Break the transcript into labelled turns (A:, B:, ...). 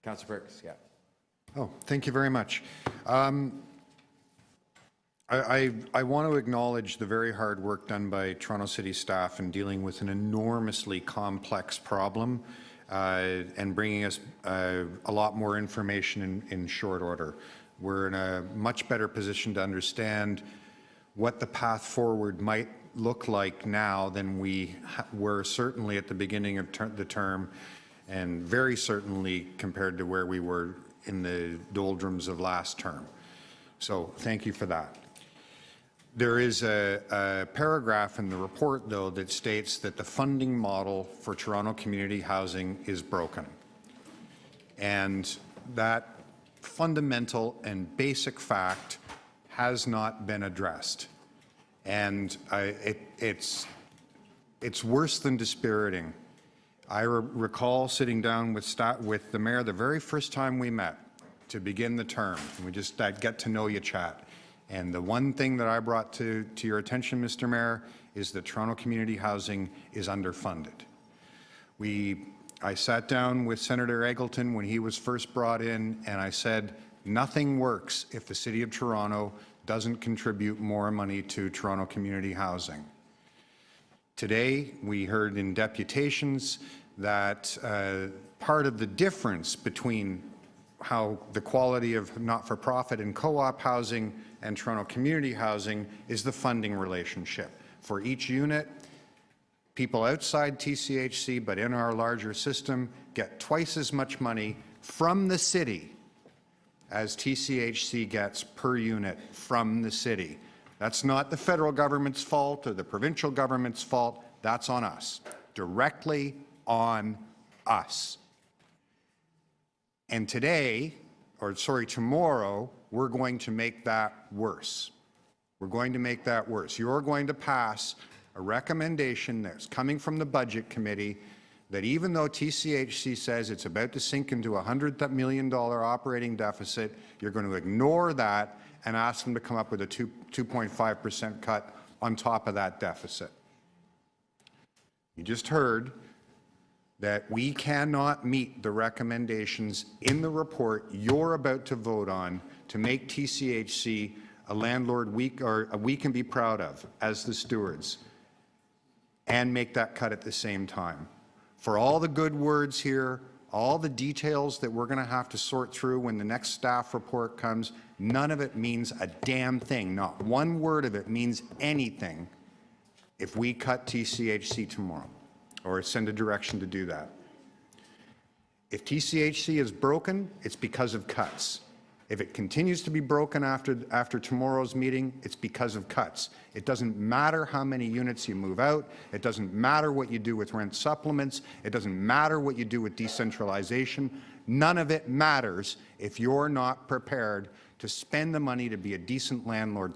A: Councillor Perks, yeah.
B: Oh, thank you very much. I want to acknowledge the very hard work done by Toronto City staff in dealing with an enormously complex problem and bringing us a lot more information in short order. We're in a much better position to understand what the path forward might look like now than we were certainly at the beginning of the term, and very certainly compared to where we were in the doldrums of last term. So thank you for that. There is a paragraph in the report, though, that states that the funding model for Toronto community housing is broken. And that fundamental and basic fact has not been addressed. And it's worse than dispiriting. I recall sitting down with the mayor the very first time we met to begin the term. And we just that get to know you chat. And the one thing that I brought to your attention, Mr. Mayor, is that Toronto community housing is underfunded. I sat down with Senator Eggleton when he was first brought in, and I said, nothing works if the City of Toronto doesn't contribute more money to Toronto community housing. Today, we heard in deputations that part of the difference between how the quality of not-for-profit and co-op housing and Toronto community housing is the funding relationship. For each unit, people outside TCHC but in our larger system get twice as much money from the city as TCHC gets per unit from the city. That's not the federal government's fault or the provincial government's fault. That's on us, directly on us. And tomorrow, we're going to make that worse. We're going to make that worse. You're going to pass a recommendation that's coming from the Budget Committee that even though TCHC says it's about to sink into a $100 million operating deficit, you're going to ignore that and ask them to come up with a 2.5% cut on top of that deficit. You just heard that we cannot meet the recommendations in the report you're about to vote on to make TCHC a landlord we can be proud of as the stewards, and make that cut at the same time. For all the good words here, all the details that we're going to have to sort through when the next staff report comes, none of it means a damn thing. Not one word of it means anything if we cut TCHC tomorrow or send a direction to do that. If TCHC is broken, it's because of cuts. If it continues to be broken after tomorrow's meeting, it's because of cuts. It doesn't matter how many units you move out. It doesn't matter what you do with rent supplements. It doesn't matter what you do with decentralization. None of it matters if you're not prepared to spend the money to be a decent landlord.